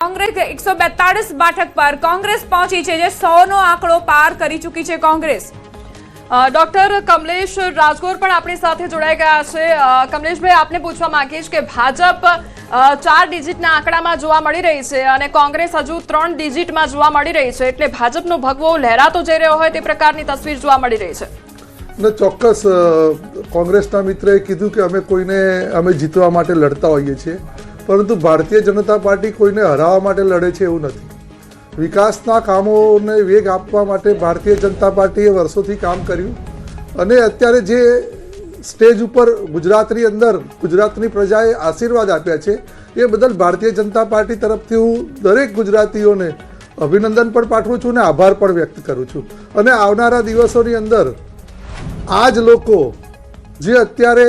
કોંગ્રેસ 142 બેઠક પર કોંગ્રેસ પહોંચી છે, જે 100નો આંકડો પાર કરી ચૂકી છે કોંગ્રેસ। ડોક્ટર કમલેશ રાજગોર પણ આપણી સાથે જોડાઈ ગયા છે। કમલેશભાઈ, આપને પૂછવા માંગીશ કે ભાજપ 4 ડિજિટના આંકડામાં જોવા મળી રહી છે અને કોંગ્રેસ હજુ 3 ડિજિટમાં જોવા મળી રહી છે, એટલે ભાજપનો ભગવો લહેરાતો જઈ રહ્યો હોય તે પ્રકારની તસવીર જોવા મળી રહી છે। ને ચોક્કસ કોંગ્રેસના મિત્રએ કીધું કે અમે જીતવા માટે લડતા હોઈએ છીએ, પરંતુ ભારતીય જનતા પાર્ટી કોઈને હરાવવા માટે લડે છે એવું નથી। વિકાસના કામોને વેગ આપવા માટે ભારતીય જનતા પાર્ટીએ વર્ષોથી કામ કર્યું અને અત્યારે જે સ્ટેજ ઉપર ગુજરાતની અંદર ગુજરાતની પ્રજાએ આશીર્વાદ આપ્યા છે એ બદલ ભારતીય જનતા પાર્ટી તરફથી હું દરેક ગુજરાતીઓને અભિનંદન પણ પાઠવું છું અને આભાર પણ વ્યક્ત કરું છું। અને આવનારા દિવસોની અંદર આ જ લોકો જે અત્યારે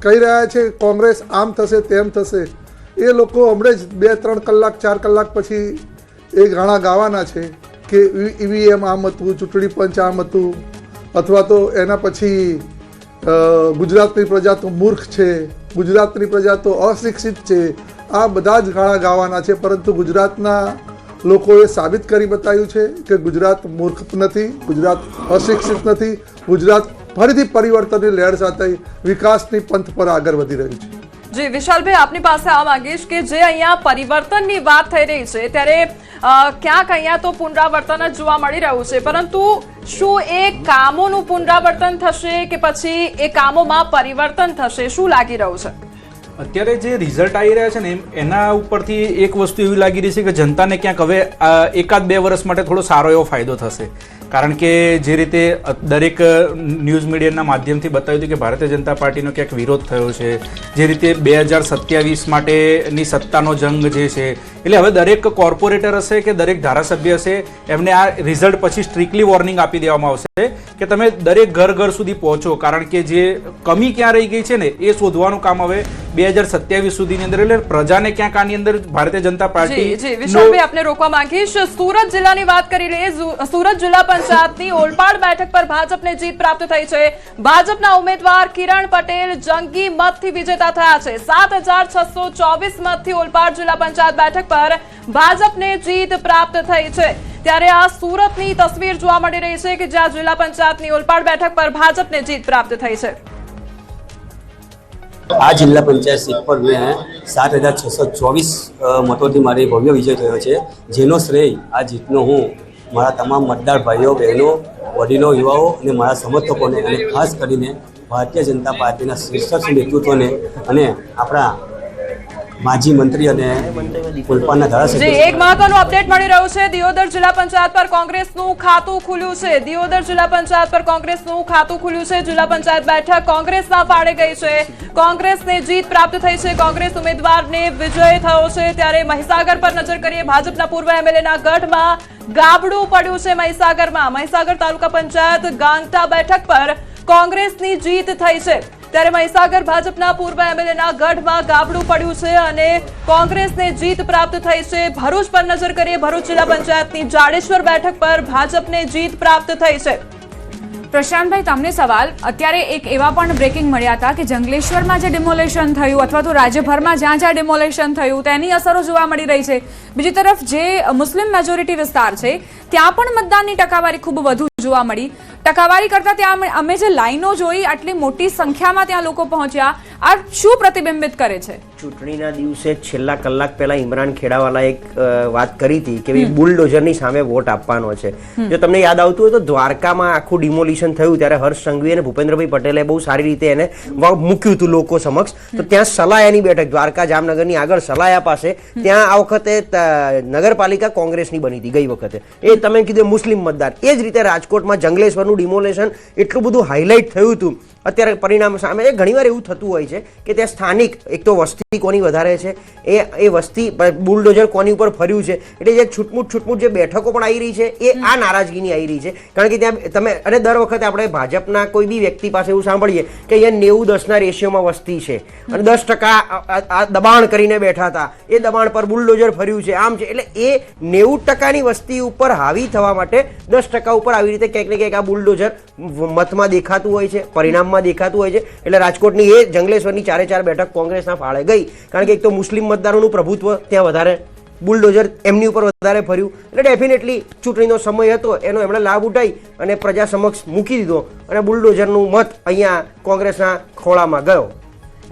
કહી રહ્યા છે કોંગ્રેસ આમ થશે તેમ થશે, એ લોકો હમણાં જ 2-3 કલાક 4 કલાક પછી એ ગાણા ગાવાના છે કે ઈવીએમ આમ હતું, ચૂંટણી પંચ આમ હતું, અથવા તો એના પછી ગુજરાતની પ્રજા તો મૂર્ખ છે, ગુજરાતની પ્રજા તો અશિક્ષિત છે, આ બધા જ ગાણા ગાવાના છે। પરંતુ ગુજરાતના લોકોએ સાબિત કરી બતાવ્યું છે કે ગુજરાત મૂર્ખ નથી, ગુજરાત અશિક્ષિત નથી, ગુજરાત ફરીથી પરિવર્તનની લહેર સાથે વિકાસની પંથ પર આગળ વધી રહ્યું છે। જી વિશાલભાઈ, આપની પાસે આ માંગીશ કે જે અહીંયા પરિવર્તનની વાત થઈ રહી છે ત્યારે ક્યાંક અહીંયા તો પુનરાવર્તન જ જોવા મળી રહ્યું છે, પરંતુ શું એ કામોનું પુનરાવર્તન થશે કે પછી એ કામોમાં પરિવર્તન થશે, શું લાગી રહ્યું છે? અત્યારે જે રિઝલ્ટ આવી રહ્યા છે ને એના ઉપરથી એક વસ્તુ એવી લાગી રહી છે કે જનતાને ક્યાંક હવે 1-2 વર્ષ માટે થોડો સારો એવો ફાયદો થશે। કારણ કે જે રીતે દરેક ન્યૂઝ મીડિયાના માધ્યમથી બતાવ્યું હતું કે ભારતીય જનતા પાર્ટીનો ક્યાંક વિરોધ થયો છે, જે રીતે 2027 માટેની સત્તાનો જંગ જે છે, એટલે હવે દરેક કોર્પોરેટર હશે કે દરેક ધારાસભ્ય હશે એમને આ રિઝલ્ટ પછી સ્ટ્રિક્ટલી વોર્નિંગ આપી દેવામાં આવશે કે તમે દરેક ઘર સુધી પહોંચો, કારણ કે જે કમી ક્યાં રહી ગઈ છે ને એ શોધવાનું કામ હવે 2027 સુધીની અંદર, એટલે પ્રજાને ક્યાંક આની અંદર ભારતીય જનતા પાર્ટી વિશાલભાઈ આપને રોકવા માંગીશ। સુરત જિલ્લાની વાત કરી લઈએ। સુરત જિલ્લા પંચાયતની ઓલપાડ બેઠક પર ભાજપને જીત પ્રાપ્ત થઈ છે। ભાજપના ઉમેદવાર કિરણ પટેલ જંગી મતથી વિજેતા થયા છે। 7624 મતથી ઓલપાડ જિલ્લા પંચાયત બેઠક પર ભાજપને જીત પ્રાપ્ત થઈ છે। ત્યારે આ સુરતની તસવીર જોવા મળી રહી છે કે જ્યાં જિલ્લા પંચાયતની ઓલપાડ બેઠક પર ભાજપને જીત પ્રાપ્ત થઈ છે। આ જિલ્લા પંચાયત સીટ પર મેં 7624 મતોથી મારી ભવ્ય વિજય થયો છે, જેનો શ્રેય આ જીતનો હું મારા તમામ મતદાર ભાઈઓ બહેનો, વડીલો, યુવાઓ અને મારા સમર્થકોને અને ખાસ કરીને ભારતીય જનતા પાર્ટીના શીર્ષક નેતૃત્વને અને આપણા માજી મંત્રી અને ઓલપાડના ધારાસભ્ય। એક મહત્વનું અપડેટ મળી રહ્યું છે। દિયોદર જિલ્લા પંચાયત પર કોંગ્રેસનું ખાતું ખુલ્યું છે। દિયોદર જિલ્લા પંચાયત પર કોંગ્રેસનું ખાતું ખુલ્યું છે। જિલ્લા પંચાયત બેઠક કોંગ્રેસના ફાળે ગઈ છે। કોંગ્રેસને જીત પ્રાપ્ત થઈ છે। કોંગ્રેસ ઉમેદવારને વિજય થયો છે। ત્યારે મહીસાગર પર નજર કરીએ। ભાજપના પૂર્વ એમએલએના ગઢમાં ગાબડું પડ્યું છે। મહીસાગર તાલુકા પંચાયત ગાંગટા બેઠક પર કોંગ્રેસની જીત થઈ છે। ત્યારે મહીસાગર ભાજપના પૂર્વ એમએલએના ગઢમાં ગાબડું પડ્યું છે અને કોંગ્રેસને જીત પ્રાપ્ત થઈ છે। ભરૂચ પર નજર કરીએ। ભરૂચ જિલ્લા પંચાયતની જાડેશ્વર બેઠક પર ભાજપને જીત પ્રાપ્ત થઈ છે। પ્રશાંતભાઈ, તમને સવાલ, અત્યારે એક એવા પણ બ્રેકિંગ મળ્યા હતા કે જંગલેશ્વરમાં જે ડિમોલેશન થયું અથવા તો રાજ્યભરમાં જ્યાં જ્યાં ડિમોલેશન થયું તેની અસરો જોવા મળી રહી છે। બીજી તરફ જે મુસ્લિમ મેજોરિટી વિસ્તાર છે ત્યાં પણ મતદાનની ટકાવારી ખૂબ વધુ જોવા મળી। ટકાવારી કરતા ત્યાં અમે જે લાઈનો જોઈ, આટલી મોટી સંખ્યામાં ત્યાં લોકો પહોંચ્યા, આ શું પ્રતિબિંબિત કરે છે? ચૂંટણીના દિવસે છેલ્લા કલાક પહેલા ઇમરાન ખેડાવાલા એક વાત કરી હતી કે બુલડોઝરની સામે વોટ આપવાનો છે। જો તમને યાદ આવતું હોય તો દ્વારકામાં આખું ડિમોલિશન થયું ત્યારે હર્ષ સંઘવી અને ભૂપેન્દ્રભાઈ પટેલે બહુ સારી રીતે એને મૂક્યું હતું લોકો સમક્ષ। તો ત્યાં સલાયાની બેઠક દ્વારકા જામનગરની આગળ સલાયા પાસે ત્યાં આ વખતે નગરપાલિકા કોંગ્રેસની બની હતી ગઈ વખતે, એ તમે કીધું મુસ્લિમ મતદાર। એ જ રીતે રાજકોટમાં જંગલેશ્વરનું ડિમોલેશન એટલું બધું હાઇલાઇટ થયું હતું। અત્યારે પરિણામ સામે ઘણીવાર એવું થતું હોય છે કે ત્યાં સ્થાનિક એક તો વસ્તી કોની વધારે છે, એ વસ્તી બુલડોઝર કોની ઉપર ફર્યું છે, એટલે જે છૂટમૂટ જે બેઠકો પણ આવી રહી છે એ આ નારાજગીની આવી રહી છે। કારણ કે ત્યાં તમે અને દર વખતે આપણે ભાજપના કોઈ બી વ્યક્તિ પાસે એવું સાંભળીએ કે અહીંયા 90-10ના રેશિયોમાં વસ્તી છે અને 10% દબાણ કરીને બેઠા હતા, એ દબાણ પર બુલડોઝર ફર્યું છે, આમ છે। એટલે એ 90%ની વસ્તી ઉપર હાવી થવા માટે 10% ઉપર આવી રીતે ક્યાંક ને ક્યાંક આ બુલડોઝર મતમાં દેખાતું હોય છે, પરિણામમાં દેખાતું હોય છે। એટલે રાજકોટની એ જંગલેશ્વરની 4 બેઠક કોંગ્રેસના ફાળે ગઈ, કારણ કે એક તો મુસ્લિમ મતદારોનું પ્રભુત્વ ત્યાં વધારે બુલડોઝર એમની ઉપર વધારે ફર્યું, એટલે ડેફિનેટલી ચૂંટણીનો સમય હતો એનો એમણે લાભ ઉઠાવી અને પ્રજા સમક્ષ મૂકી દીધો અને બુલડોઝરનું મત અહીંયા કોંગ્રેસના ખોળામાં ગયો.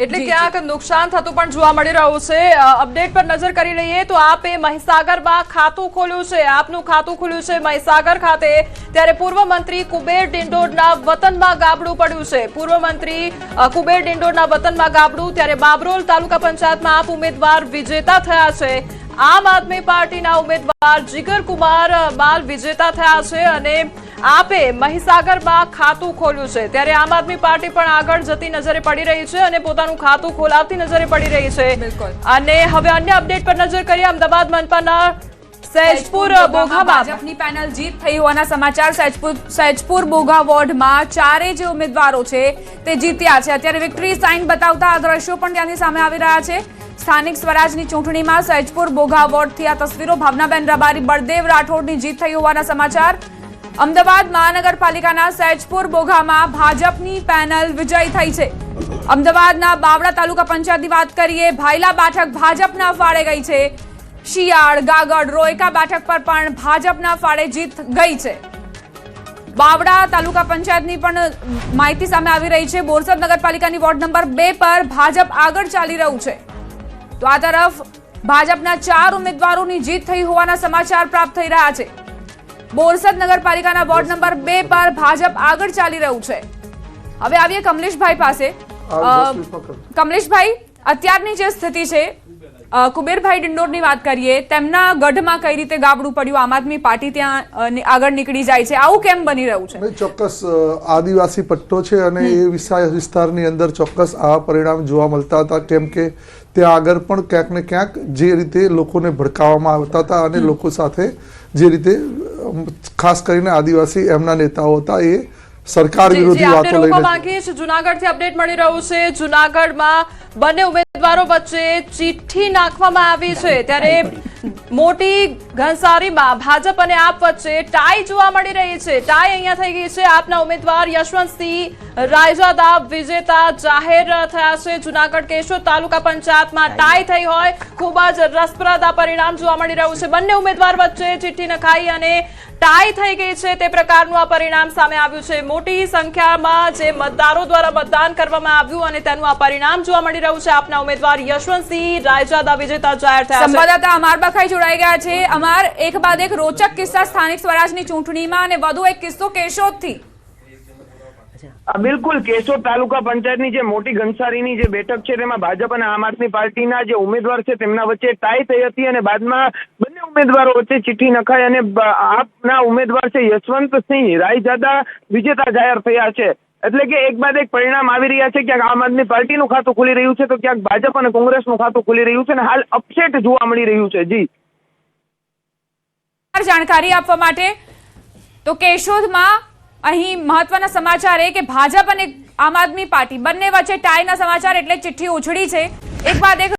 એટલે ક્યાંક નુકસાન થતું પણ જોવા મળી રહ્યું છે. અપડેટ પર નજર કરી લઈએ તો આપે મહીસાગરમાં ખાતું ખોલ્યું છે, આપનું ખાતું ખુલ્યું છે મહીસાગર ખાતે. ત્યારે પૂર્વ મંત્રી કુબેર ડિંડોરના વતનમાં ગાબડું પડ્યું છે. પૂર્વ મંત્રી કુબેર ડિંડોરના વતનમાં ગાબડું. ત્યારે બાબરોલ તાલુકા પંચાયતમાં આપ ઉમેદવાર વિજેતા થયા છે. આમ આદમી પાર્ટીના ઉમેદવાર જીગરકુમાર બાલ વિજેતા થયા છે અને આપે મહીસાગરમાં ખાતું ખોલ્યું છે. ત્યારે આમ આદમી પાર્ટી પણ આગળ જતી નજરે પડી રહી છે અને પોતાનું ખાતું ખોલાવતી નજરે પડી રહી છે. અને હવે અન્ય અપડેટ પર નજર કરીએ. અમદાવાદ મનપાના સૈજપુર બોઘામાં ભાજપની પેનલ જીત થઈ હોવાના સમાચાર. સૈજપુર બોઘા વોર્ડમાં 4 જે ઉમેદવારો છે તે જીત્યા છે. અત્યારે વિક્ટરી સાઇન બતાવતા આ દ્રશ્યો પણ ત્યાંથી સામે આવી રહ્યા છે. સ્થાનિક સ્વરાજની ચૂંટણીમાં સૈજપુર બોઘા વોર્ડથી આ તસવીરો. ભાવનાબેન રબારી, બળદેવ રાઠોડની જીત થઈ હોવાના સમાચાર. અમદાવાદ મહાનગરપાલિકાના સૈજપુર બોઘામાં ભાજપની પેનલ વિજયી થઈ છે. અમદાવાદના બાવળા તાલુકા પંચાયતની વાત કરીએ, ભાયલા બેઠક ભાજપના ફાળે ગઈ છે. શિયાળ, ગાગડ, રોયકા બેઠક પર પણ ભાજપના ફાળે જીત ગઈ છે. બાવળા તાલુકા પંચાયતની પણ માહિતી સામે આવી રહી છે. બોરસદ નગરપાલિકાની વોર્ડ નંબર 2 પર ભાજપ આગળ ચાલી રહ્યું છે. તો આ તરફ ભાજપના 4 ઉમેદવારોની જીત થઈ હોવાના સમાચાર પ્રાપ્ત થઈ રહ્યા છે. બોરસદ નગરપાલિકાના વોર્ડ નંબર 2 પર ભાજપ આગળ ચાલી રહ્યું છે. હવે આવીએ કમલેશભાઈ પાસે. કમલેશભાઈ, અત્યારની જે સ્થિતિ છે, કુબેરભાઈ ડિંડોરની વાત કરીએ, તેમના ગઢમાં કઈ રીતે ગાબડું પડ્યું, આમ આદમી પાર્ટી ત્યાં આગળ નીકળી જાય છે, આવું કેમ બની રહ્યું છે? ચોક્કસ આદિવાસી પટ્ટો છે અને એ વિસ્તારની અંદર ચોક્કસ આ પરિણામ જોવા મળતા હતા. કેમ કે ત્યાં આગળ પણ ક્યાંક ને ક્યાંક જે રીતે લોકોને ભડકાવવામાં આવતા હતા અને લોકો સાથે જે રીતે ખાસ કરીને આદિવાસી એમના નેતાઓ હતા એ સરકાર વિરોધી વાતો લઈને. જુનાગઢથી અપડેટ મળી રહ્યું છે. જુનાગઢમાં બંને ઉમેદવારો વચ્ચે ચિઠ્ઠી નાખવામાં આવી છે. ત્યારે મોટી ઘનસારીમાં ભાજપ અને આપ વચ્ચે ટાઈ જોવા મળી રહી છે. ટાઈ અહીંયા થઈ ગઈ છે. આપના ઉમેદવાર યશવંતસિંહ રાયજાદા વિજેતા જાહેર થયા છે. જુનાગઢ કેશોદ તાલુકા પંચાયતમાં ટાઈ થઈ હોય, ખૂબ જ રસપ્રદ આ પરિણામ જોવા મળી રહ્યું છે. બંને ઉમેદવાર વચ્ચે ચિઠ્ઠી નખાઈ અને ટાઈ થઈ ગઈ છે તે પ્રકારનું આ પરિણામ સામે આવ્યું છે. મોટી સંખ્યામાં જે મતદારો દ્વારા મતદાન કરવામાં આવ્યું અને તેનું આ પરિણામ જોવા મળી રહ્યું છે. આપના ઉમેદવાર યશવંતસિંહ રાયજાદા વિજેતા જાહેર થયા છે. સંવાદદાતા અમાર બખાઈ જોડાઈ ગયા છે. અમાર, એક બાદ એક રોચક કિસ્સા સ્થાનિક સ્વરાજની ચૂંટણીમાં અને વધુ એક કિસ્સો કેશોદથી. બિલકુલ, કેશોદ તાલુકા પંચાયતની જે મોટી ઘનસારીની જે બેઠક છે તેમાં ભાજપ અને આમ આદમી પાર્ટીના જે ઉમેદવાર છે તેમના વચ્ચે ટાઈ થઈ હતી અને બાદમાં બંને ઉમેદવારો વચ્ચે ચિઠ્ઠી નખાઈ અને આપના ઉમેદવાર છે યશવંતસિંહ રાયજાદા વિજેતા જાહેર થયા છે. એટલે કે એક બાદ એક પરિણામ આવી રહ્યા છે. ક્યાંક આમ આદમી પાર્ટીનું ખાતું ખુલી રહ્યું છે તો ક્યાંક ભાજપ અને કોંગ્રેસનું ખાતું ખુલી રહ્યું છે અને હાલ અપસેટ જોવા મળી રહ્યું છે. જી, જાણકારી આપવા માટે. તો કેશોદમાં અહીં મહત્વના સમાચાર એ કે ભાજપ અને આમ આદમી પાર્ટી બંને વચ્ચે ટાઈના સમાચાર એટલે ચિઠ્ઠી ઉછળી છે. એક બાદ એક